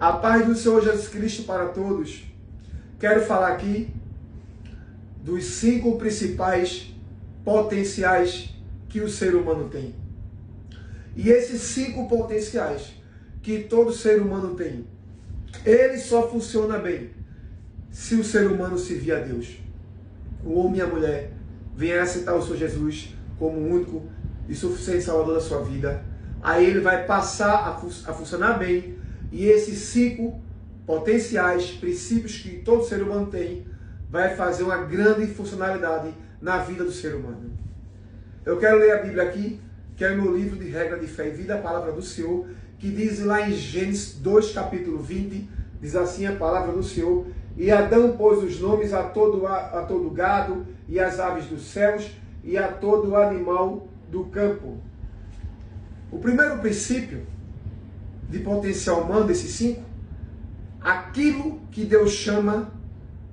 A paz do Senhor Jesus Cristo para todos. Quero falar aqui dos 5 principais potenciais que o ser humano tem. E esses 5 potenciais que todo ser humano tem, ele só funciona bem se o ser humano servir a Deus. O homem e a mulher venham aceitar o Senhor Jesus como o único e suficiente Salvador da sua vida. Aí ele vai passar a funcionar bem. E esses 5 potenciais, princípios que todo ser humano tem, vai fazer uma grande funcionalidade na vida do ser humano. Eu quero ler a Bíblia aqui, que é no livro de Regra de Fé e Vida, a palavra do Senhor, que diz lá em Gênesis 2, capítulo 20, diz assim a palavra do Senhor: E Adão pôs os nomes a todo gado, e às aves dos céus, e a todo animal do campo. O primeiro princípio de potencial humano, desses 5, aquilo que Deus chama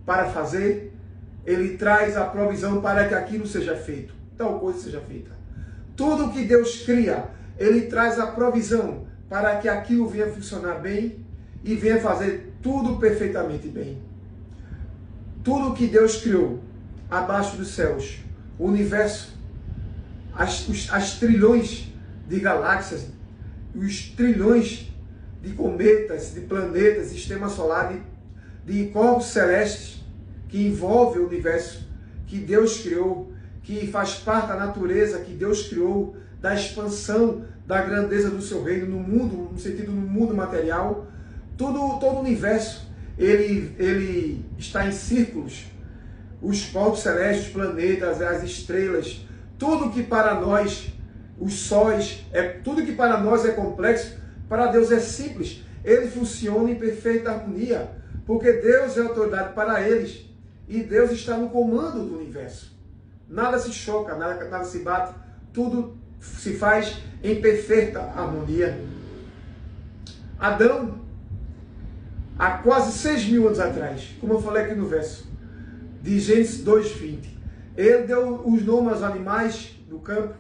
para fazer, Ele traz a provisão para que aquilo seja feito, tal coisa seja feita. Tudo que Deus cria, Ele traz a provisão para que aquilo venha funcionar bem e venha fazer tudo perfeitamente bem. Tudo que Deus criou abaixo dos céus, o universo, as trilhões de galáxias, os trilhões de cometas, de planetas, sistema solar, de corpos celestes que envolve o universo que Deus criou, que faz parte da natureza que Deus criou, da expansão, da grandeza do seu reino no mundo, no sentido do mundo material. Todo o universo, ele está em círculos. Os corpos celestes, os planetas, as estrelas, tudo que para nós, os sóis, tudo que para nós é complexo, para Deus é simples. Ele funciona em perfeita harmonia, porque Deus é autoridade para eles. E Deus está no comando do universo. Nada se choca, nada se bate, tudo se faz em perfeita harmonia. Adão, há quase 6.000 anos atrás, como eu falei aqui no verso de Gênesis 2:20, ele deu os nomes aos animais do campo,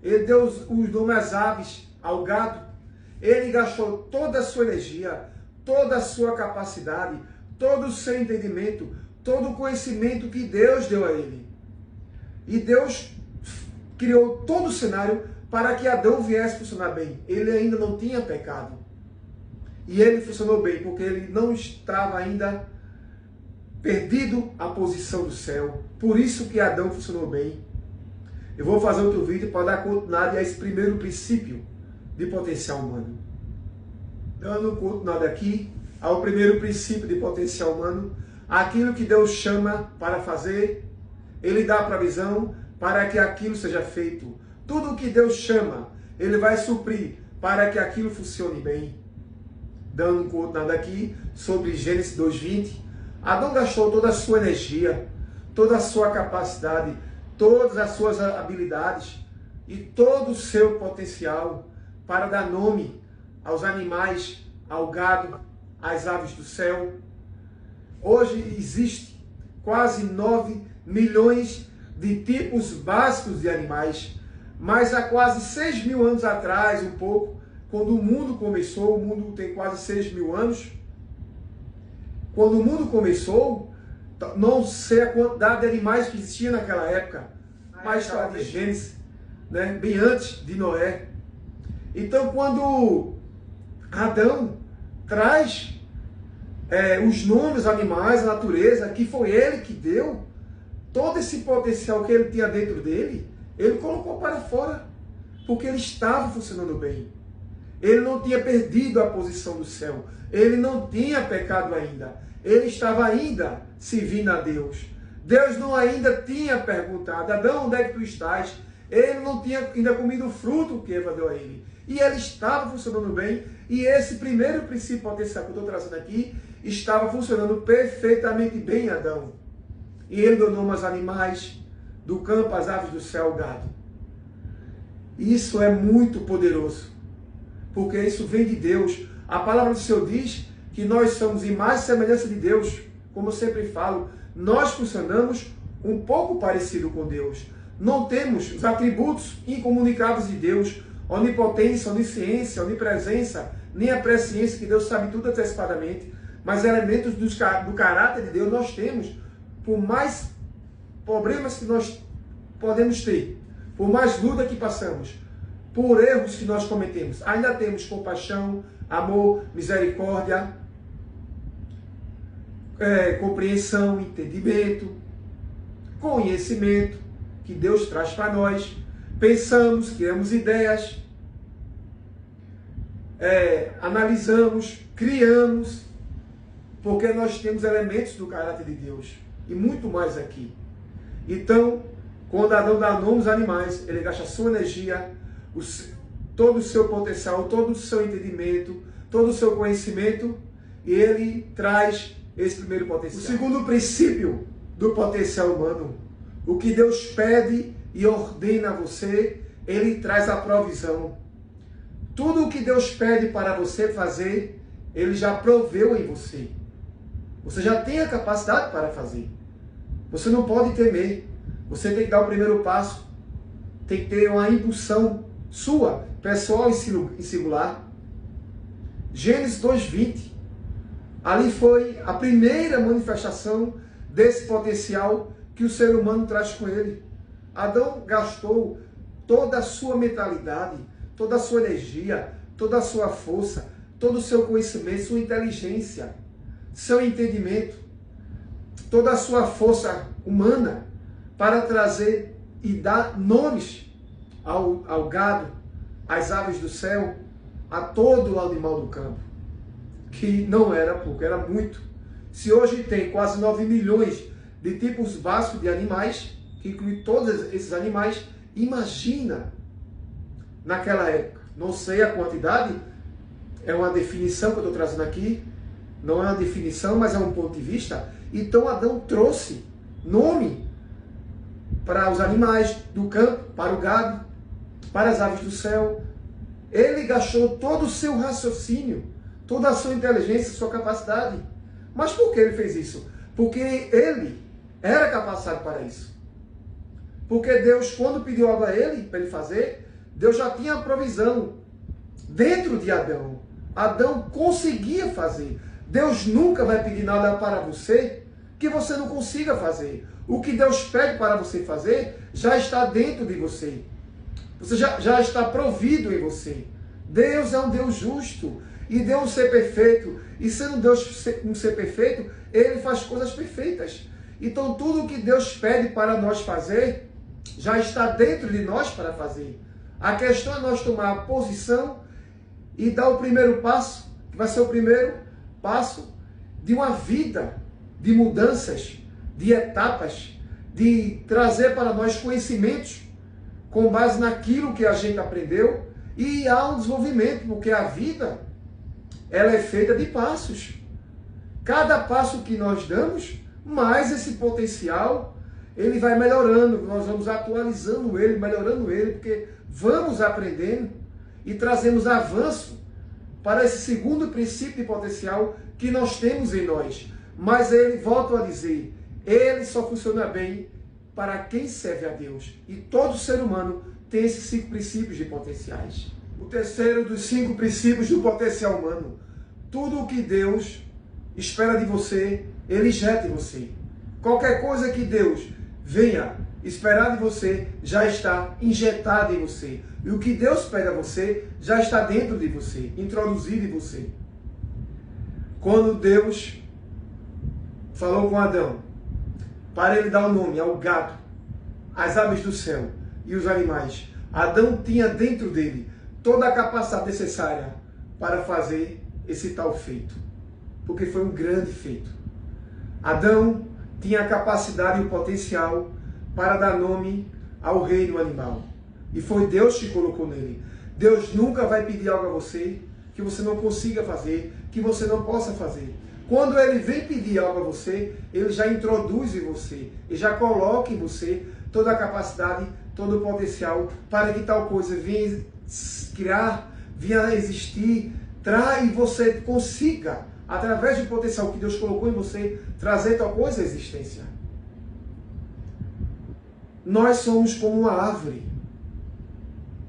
ele deu os nomes às aves, ao gado. Ele gastou toda a sua energia, toda a sua capacidade, todo o seu entendimento, todo o conhecimento que Deus deu a ele. E Deus criou todo o cenário para que Adão viesse funcionar bem. Ele ainda não tinha pecado. E ele funcionou bem, porque ele não estava ainda perdido a posição do céu. Por isso que Adão funcionou bem. Eu vou fazer outro vídeo para dar continuidade a esse primeiro princípio de potencial humano. Dando continuidade aqui ao primeiro princípio de potencial humano, aquilo que Deus chama para fazer, Ele dá a provisão para que aquilo seja feito. Tudo o que Deus chama, Ele vai suprir para que aquilo funcione bem. Dando continuidade aqui sobre Gênesis 2:20, Adão gastou toda a sua energia, toda a sua capacidade, todas as suas habilidades e todo o seu potencial para dar nome aos animais, ao gado, às aves do céu. Hoje existe quase 9 milhões de tipos básicos de animais, mas há quase 6.000 anos atrás, um pouco, quando o mundo começou, o mundo tem quase 6.000 anos, quando o mundo começou, não sei a quantidade de animais que existia naquela época, mas está de Gênesis, né? Bem antes de Noé. Então, quando Adão traz os nomes dos animais, a natureza, que foi ele que deu, todo esse potencial que ele tinha dentro dele, ele colocou para fora, porque ele estava funcionando bem. Ele não tinha perdido a posição do céu, ele não tinha pecado ainda, ele estava ainda servindo a Deus. Deus não ainda tinha perguntado: Adão, onde é que tu estás? Ele não tinha ainda comido o fruto que Eva deu a ele. E ele estava funcionando bem. E esse primeiro princípio potencial que eu estou trazendo aqui estava funcionando perfeitamente bem, Adão. E ele deu nome aos animais do campo, às aves do céu, ao gado. Isso é muito poderoso, porque isso vem de Deus. A palavra do Senhor diz que nós somos imagem e semelhança de Deus. Como eu sempre falo, nós funcionamos um pouco parecido com Deus. Não temos os atributos incomunicáveis de Deus: onipotência, onisciência, onipresença, nem a presciência, que Deus sabe tudo antecipadamente, mas elementos do caráter de Deus nós temos, por mais problemas que nós podemos ter, por mais luta que passamos, por erros que nós cometemos, ainda temos compaixão, amor, misericórdia, compreensão, entendimento, conhecimento que Deus traz para nós. Pensamos, criamos ideias, analisamos, criamos, porque nós temos elementos do caráter de Deus e muito mais aqui. Então, quando Adão dá nome aos animais, ele gasta sua energia, todo o seu potencial, todo o seu entendimento, todo o seu conhecimento, e ele traz esse primeiro potencial. O segundo princípio do potencial humano, o que Deus pede e ordena a você, ele traz a provisão. Tudo o que Deus pede para você fazer, ele já proveu em você. Você já tem a capacidade para fazer. Você não pode temer. Você tem que dar o primeiro passo. Tem que ter uma impulsão sua, pessoal e singular. Gênesis 2:20. Ali foi a primeira manifestação desse potencial que o ser humano traz com ele. Adão gastou toda a sua mentalidade, toda a sua energia, toda a sua força, todo o seu conhecimento, sua inteligência, seu entendimento, toda a sua força humana para trazer e dar nomes ao gado, às aves do céu, a todo o animal do campo. Que não era pouco, era muito. Se hoje tem quase 9 milhões de tipos básicos de animais, que inclui todos esses animais, imagina naquela época. Não sei a quantidade, é uma definição que eu estou trazendo aqui, não é uma definição, mas é um ponto de vista. Então Adão trouxe nome para os animais do campo, para o gado, para as aves do céu. Ele gastou todo o seu raciocínio, toda a sua inteligência, sua capacidade. Mas por que ele fez isso? Porque ele era capacitado para isso. Porque Deus, quando pediu algo a ele, para ele fazer, Deus já tinha a provisão dentro de Adão. Adão conseguia fazer. Deus nunca vai pedir nada para você que você não consiga fazer. O que Deus pede para você fazer já está dentro de você. Você já está provido em você. Deus é um Deus justo. E Deus ser perfeito. E sendo Deus um ser perfeito, Ele faz coisas perfeitas. Então tudo o que Deus pede para nós fazer, já está dentro de nós para fazer. A questão é nós tomar a posição e dar o primeiro passo, que vai ser o primeiro passo de uma vida de mudanças, de etapas, de trazer para nós conhecimentos com base naquilo que a gente aprendeu, e há um desenvolvimento, porque a vida ela é feita de passos. Cada passo que nós damos, mais esse potencial ele vai melhorando, nós vamos atualizando ele, melhorando ele, porque vamos aprendendo e trazemos avanço para esse segundo princípio de potencial que nós temos em nós. Mas ele, volto a dizer, ele só funciona bem para quem serve a Deus. E todo ser humano tem esses 5 princípios de potenciais. O terceiro dos 5 princípios do potencial humano: tudo o que Deus espera de você, Ele injeta em você. Qualquer coisa que Deus venha esperar de você, já está injetado em você. E o que Deus pede a você, já está dentro de você, introduzido em você. Quando Deus falou com Adão, para ele dar o nome ao gado, às aves do céu e os animais, Adão tinha dentro dele toda a capacidade necessária para fazer esse tal feito. Porque foi um grande feito. Adão tinha a capacidade e o potencial para dar nome ao reino animal. E foi Deus que colocou nele. Deus nunca vai pedir algo a você que você não consiga fazer, que você não possa fazer. Quando Ele vem pedir algo a você, Ele já introduz em você, e já coloca em você toda a capacidade, todo o potencial para que tal coisa venha criar, venha existir, e você consiga, através do potencial que Deus colocou em você, trazer tal coisa à existência. Nós somos como uma árvore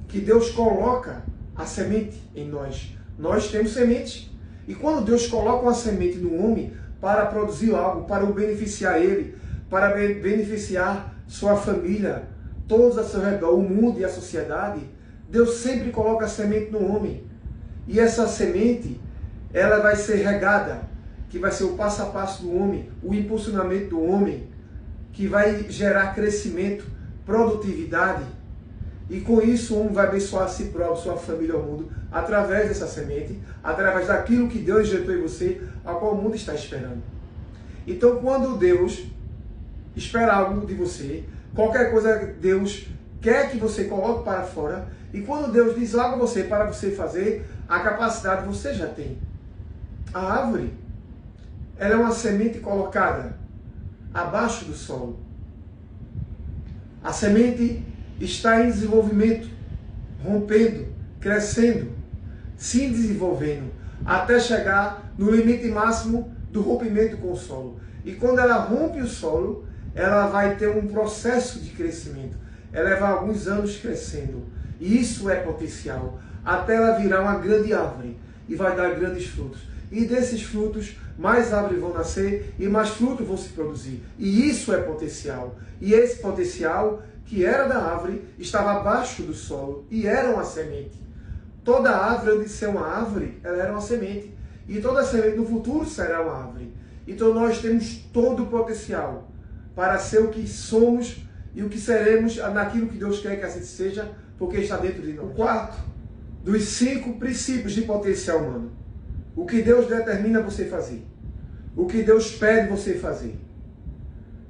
que Deus coloca a semente em nós. Nós temos semente. E quando Deus coloca uma semente no homem para produzir algo, para o beneficiar ele, para beneficiar sua família, todos ao seu redor, o mundo e a sociedade, Deus sempre coloca a semente no homem. E essa semente, ela vai ser regada, que vai ser o passo a passo do homem, o impulsionamento do homem, que vai gerar crescimento, produtividade. E com isso o homem vai abençoar a si próprio, sua família, o mundo, através dessa semente, através daquilo que Deus injetou em você, a qual o mundo está esperando. Então, quando Deus espera algo de você, qualquer coisa Deus quer que você coloque para fora, e quando Deus diz algo a você para você fazer, a capacidade você já tem. A árvore, ela é uma semente colocada abaixo do solo. A semente está em desenvolvimento, rompendo, crescendo, se desenvolvendo, até chegar no limite máximo do rompimento com o solo. E quando ela rompe o solo, ela vai ter um processo de crescimento. Ela leva alguns anos crescendo. E isso é potencial. Até ela virar uma grande árvore e vai dar grandes frutos. E desses frutos, mais árvores vão nascer e mais frutos vão se produzir. E isso é potencial. E esse potencial, que era da árvore, estava abaixo do solo e era uma semente. Toda árvore, antes de ser uma árvore, ela era uma semente. E toda semente no futuro será uma árvore. Então nós temos todo o potencial para ser o que somos e o que seremos naquilo que Deus quer que assim seja, porque está dentro de nós. O quarto dos 5 princípios de potencial humano. O que Deus determina você fazer. O que Deus pede você fazer.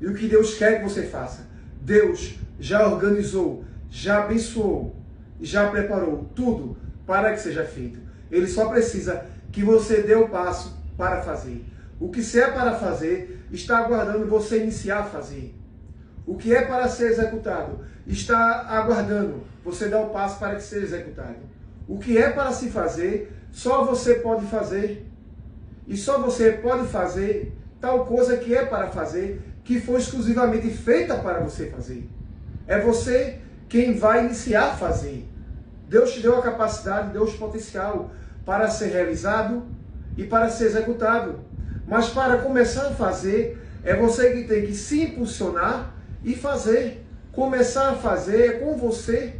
E o que Deus quer que você faça. Deus já organizou, já abençoou, já preparou tudo para que seja feito. Ele só precisa que você dê o passo para fazer. O que se é para fazer, está aguardando você iniciar a fazer. O que é para ser executado, está aguardando você dar o passo para que seja executado. O que é para se fazer, só você pode fazer. E só você pode fazer tal coisa que é para fazer, que foi exclusivamente feita para você fazer. É você quem vai iniciar a fazer. Deus te deu a capacidade, deu o potencial para ser realizado e para ser executado. Mas para começar a fazer, é você que tem que se impulsionar e fazer. Começar a fazer é com você.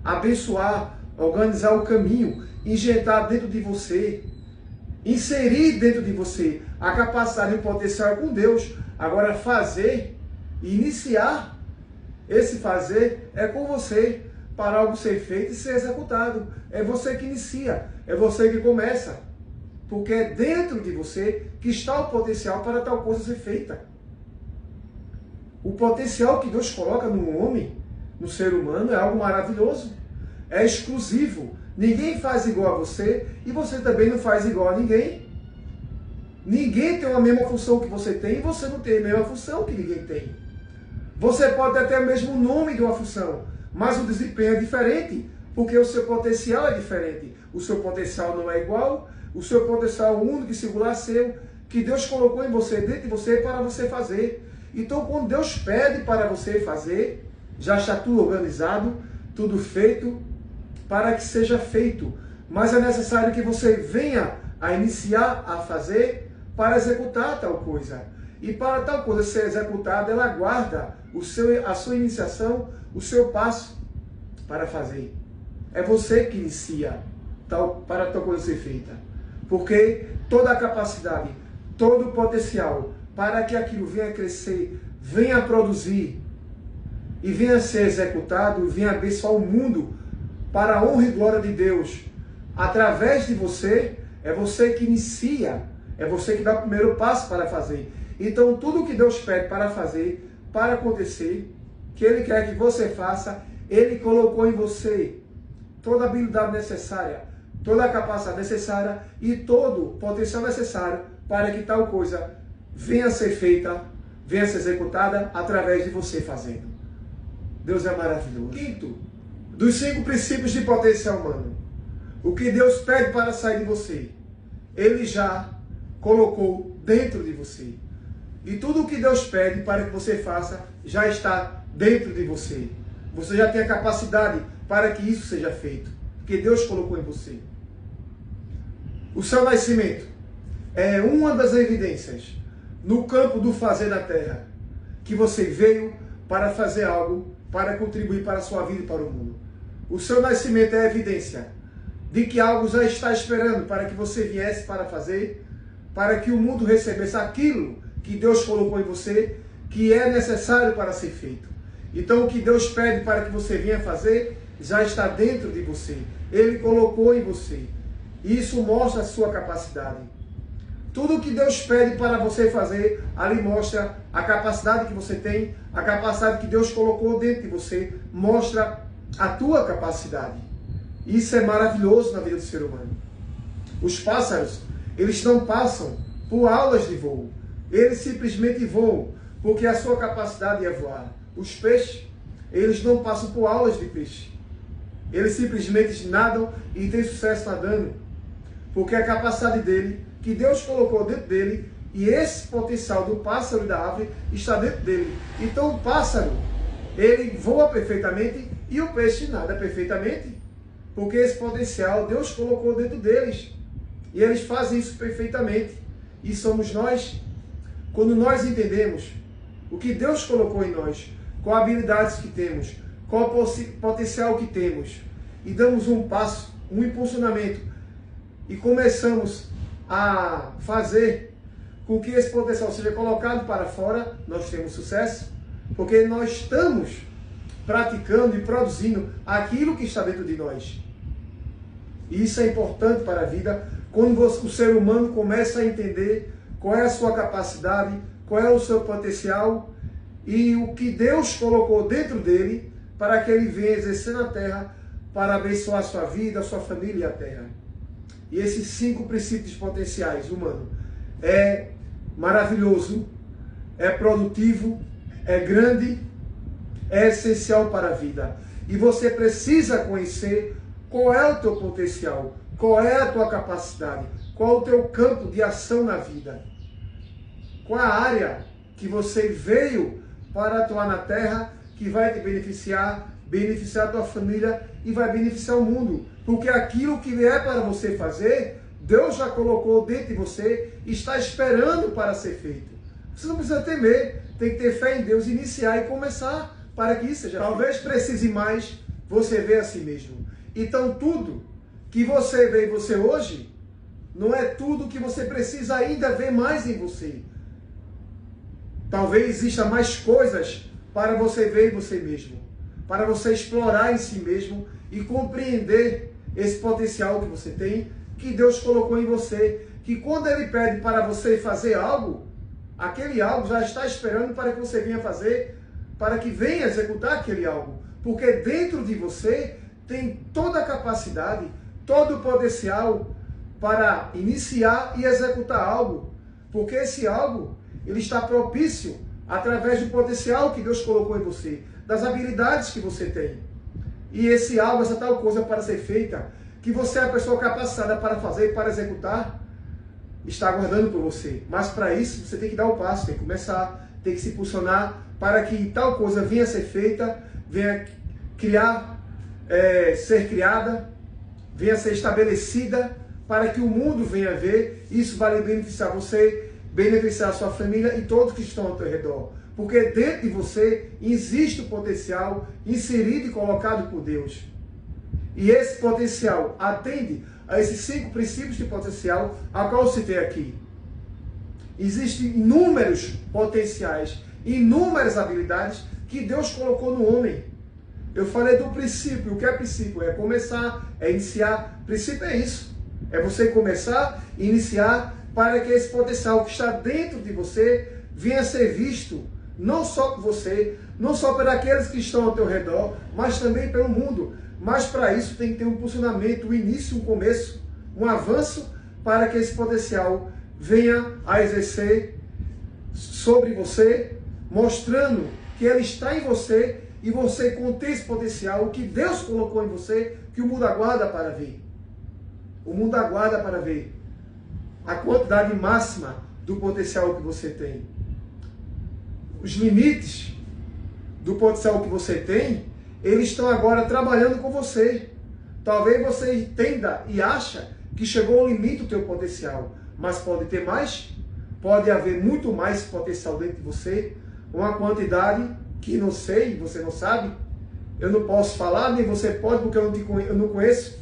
Abençoar, organizar o caminho, injetar dentro de você, inserir dentro de você a capacidade e o potencial com Deus. Agora fazer, iniciar, esse fazer é com você, para algo ser feito e ser executado. É você que inicia, é você que começa. Porque é dentro de você que está o potencial para tal coisa ser feita. O potencial que Deus coloca no homem, no ser humano, é algo maravilhoso. É exclusivo. Ninguém faz igual a você e você também não faz igual a ninguém. Ninguém tem a mesma função que você tem e você não tem a mesma função que ninguém tem. Você pode até ter o mesmo nome de uma função, mas o desempenho é diferente, porque o seu potencial é diferente. O seu potencial não é igual, o seu potencial único e singular seu, que Deus colocou em você, dentro de você, para você fazer. Então, quando Deus pede para você fazer, já está tudo organizado, tudo feito, para que seja feito. Mas é necessário que você venha a iniciar a fazer para executar tal coisa. E para tal coisa ser executada, ela aguarda a sua iniciação, o seu passo para fazer. É você que inicia para tal coisa ser feita. Porque toda a capacidade, todo o potencial para que aquilo venha crescer, venha produzir e venha ser executado, venha abençoar o mundo para a honra e glória de Deus, através de você, é você que inicia, é você que dá o primeiro passo para fazer. Então, tudo que Deus pede para fazer, para acontecer, que Ele quer que você faça, Ele colocou em você toda a habilidade necessária, toda a capacidade necessária e todo o potencial necessário para que tal coisa venha a ser feita, venha a ser executada através de você fazendo. Deus é maravilhoso. Quinto, dos 5 princípios de potencial humano. O que Deus pede para sair de você, Ele já colocou dentro de você. E tudo o que Deus pede para que você faça, já está dentro de você. Você já tem a capacidade para que isso seja feito. Porque Deus colocou em você. O seu nascimento é uma das evidências no campo do fazer da terra que você veio para fazer algo, para contribuir para a sua vida e para o mundo. O seu nascimento é evidência de que algo já está esperando para que você viesse para fazer, para que o mundo recebesse aquilo que Deus colocou em você, que é necessário para ser feito. Então o que Deus pede para que você venha fazer, já está dentro de você. Ele colocou em você. Isso mostra a sua capacidade. Tudo o que Deus pede para você fazer, ali mostra a capacidade que você tem, a capacidade que Deus colocou dentro de você, mostra a tua capacidade. Isso é maravilhoso na vida do ser humano. Os pássaros, eles não passam por aulas de voo. Eles simplesmente voam, porque a sua capacidade é voar. Os peixes, eles não passam por aulas de peixe. Eles simplesmente nadam e têm sucesso nadando, porque a capacidade dele, que Deus colocou dentro dele, e esse potencial do pássaro e da árvore está dentro dele. Então o pássaro, ele voa perfeitamente e o peixe nada perfeitamente, porque esse potencial Deus colocou dentro deles. E eles fazem isso perfeitamente. E somos nós. Quando nós entendemos o que Deus colocou em nós, qual habilidades que temos, qual potencial que temos, e damos um passo, um impulsionamento, e começamos a fazer com que esse potencial seja colocado para fora, nós temos sucesso, porque nós estamos praticando e produzindo aquilo que está dentro de nós. E isso é importante para a vida, quando o ser humano começa a entender qual é a sua capacidade, qual é o seu potencial e o que Deus colocou dentro dele para que ele venha exercer na terra para abençoar a sua vida, a sua família e a terra. E esses 5 princípios potenciais humanos é maravilhoso, é produtivo, é grande, é essencial para a vida. E você precisa conhecer qual é o teu potencial, qual é a tua capacidade, qual é o teu campo de ação na vida. Qual a área que você veio para atuar na terra, que vai te beneficiar, beneficiar a tua família e vai beneficiar o mundo. Porque aquilo que é para você fazer, Deus já colocou dentro de você e está esperando para ser feito. Você não precisa temer, tem que ter fé em Deus, iniciar e começar para que isso seja feito. Talvez precise mais você ver a si mesmo. Então tudo que você vê em você hoje, não é tudo que você precisa ainda ver mais em você. Talvez exista mais coisas para você ver em você mesmo, para você explorar em si mesmo e compreender esse potencial que você tem, que Deus colocou em você, que quando Ele pede para você fazer algo, aquele algo já está esperando para que você venha fazer, para que venha executar aquele algo, porque dentro de você tem toda a capacidade, todo o potencial para iniciar e executar algo, porque esse algo ele está propício através do potencial que Deus colocou em você, das habilidades que você tem. E esse algo, essa tal coisa para ser feita, que você é a pessoa capacitada para fazer, para executar, está aguardando por você. Mas para isso você tem que dar o passo, tem que começar, tem que se impulsionar para que tal coisa venha a ser feita, venha ser criada, venha a ser estabelecida, para que o mundo venha ver. Isso vai beneficiar você, beneficiar a sua família e todos que estão ao teu redor. Porque dentro de você existe o potencial inserido e colocado por Deus. E esse potencial atende a esses 5 princípios de potencial a qual eu citei aqui. Existem inúmeros potenciais, inúmeras habilidades que Deus colocou no homem. Eu falei do princípio. O que é princípio? É começar, é iniciar. Princípio é isso. É você começar e iniciar para que esse potencial que está dentro de você venha a ser visto, não só por você, não só por aqueles que estão ao teu redor, mas também pelo mundo. Mas para isso tem que ter um impulsionamento, um início, um começo, um avanço, para que esse potencial venha a exercer sobre você, mostrando que ele está em você e você contém esse potencial, o que Deus colocou em você, que o mundo aguarda para ver. O mundo aguarda para ver a quantidade máxima do potencial que você tem. Os limites do potencial que você tem, eles estão agora trabalhando com você. Talvez você entenda e acha que chegou ao limite do teu potencial, mas pode ter mais, pode haver muito mais potencial dentro de você, uma quantidade que não sei, você não sabe, eu não posso falar, nem você pode, porque eu não conheço.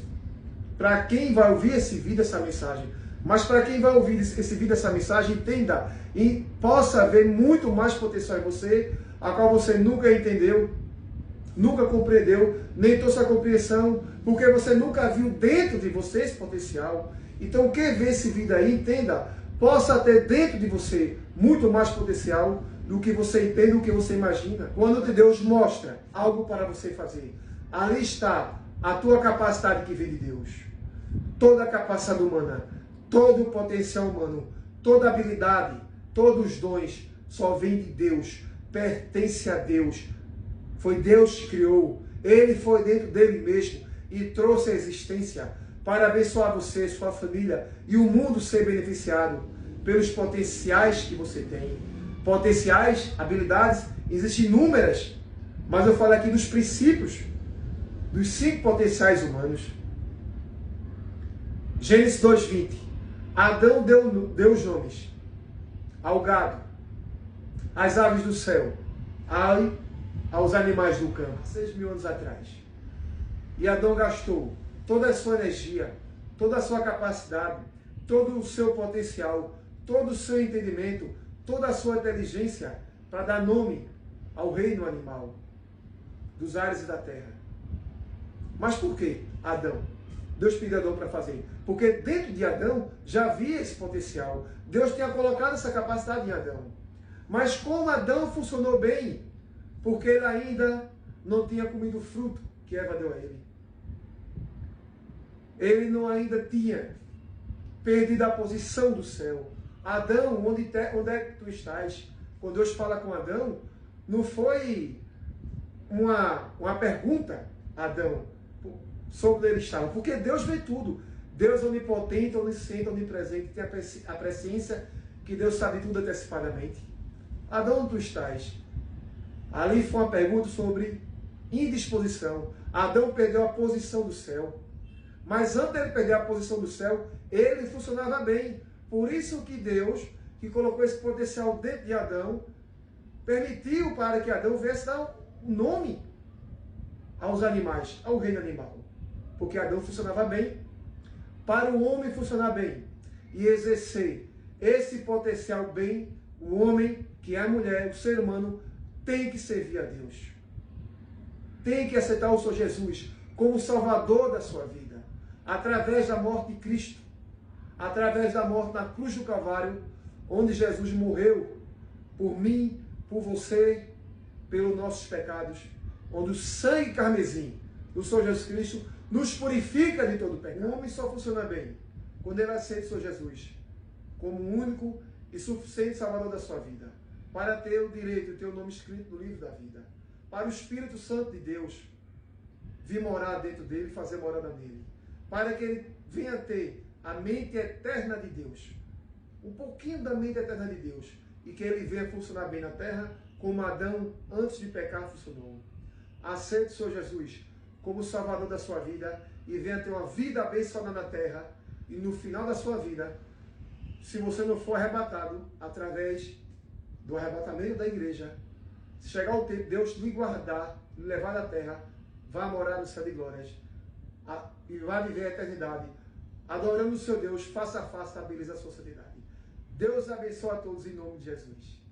Para quem vai ouvir esse vídeo, essa mensagem, mas para quem vai ouvir esse vídeo, essa mensagem, entenda e possa haver muito mais potencial em você, a qual você nunca entendeu, nunca compreendeu, nem trouxe a compreensão, porque você nunca viu dentro de você esse potencial. Então, quem vê esse vídeo aí, entenda, possa ter dentro de você muito mais potencial do que você entende, do que você imagina. Quando Deus mostra algo para você fazer, ali está a tua capacidade que vem de Deus. Toda a capacidade humana, todo o potencial humano, toda a habilidade, todos os dons, só vem de Deus, pertence a Deus. Foi Deus que criou, Ele foi dentro dele mesmo e trouxe a existência para abençoar você, sua família e o mundo ser beneficiado pelos potenciais que você tem. Potenciais, habilidades, existem inúmeras, mas eu falo aqui dos princípios, dos 5 potenciais humanos. Gênesis 2:20. Adão deu os nomes ao gado, às aves do céu, aos animais do campo, 6.000 anos atrás. E Adão gastou toda a sua energia, toda a sua capacidade, todo o seu potencial, todo o seu entendimento, toda a sua inteligência para dar nome ao reino animal, dos ares e da terra. Mas por que Adão? Deus pediu a Adão para fazer. Porque dentro de Adão já havia esse potencial. Deus tinha colocado essa capacidade em Adão. Mas como Adão funcionou bem, porque ele ainda não tinha comido o fruto que Eva deu a ele. Ele não ainda tinha perdido a posição do céu. Adão, onde é que tu estás? Quando Deus fala com Adão, não foi uma pergunta, Adão, sobre onde ele estava. Porque Deus vê tudo. Deus é onipotente, onisciente, onipresente, tem a presciência que Deus sabe tudo antecipadamente. Adão, onde tu estás? Ali foi uma pergunta sobre indisposição. Adão perdeu a posição do céu. Mas antes de ele perder a posição do céu, ele funcionava bem. Por isso que Deus, que colocou esse potencial dentro de Adão, permitiu para que Adão viesse dar um nome aos animais, ao reino animal. Porque Adão funcionava bem. Para o homem funcionar bem e exercer esse potencial bem, o homem, que é a mulher, o ser humano, tem que servir a Deus. Tem que aceitar o Senhor Jesus como Salvador da sua vida. Através da morte de Cristo. Através da morte na cruz do Calvário, onde Jesus morreu por mim, por você, pelos nossos pecados. Onde o sangue carmesim do Senhor Jesus Cristo nos purifica de todo pecado. O homem só funciona bem quando ele aceita o Senhor Jesus como o único e suficiente Salvador da sua vida, para ter o direito de ter o nome escrito no livro da vida, para o Espírito Santo de Deus vir morar dentro dele e fazer morada nele, para que ele venha ter a mente eterna de Deus, um pouquinho da mente eterna de Deus, e que ele venha funcionar bem na terra, como Adão, antes de pecar, funcionou. Aceite o Senhor Jesus como Salvador da sua vida e venha ter uma vida abençoada na terra, e no final da sua vida, se você não for arrebatado através do arrebatamento da igreja, se chegar o tempo, Deus lhe guardar, lhe levar da terra, vai morar no céu de glórias e vai viver a eternidade, adorando o seu Deus face a face, da beleza da sua santidade. Deus abençoe a todos em nome de Jesus.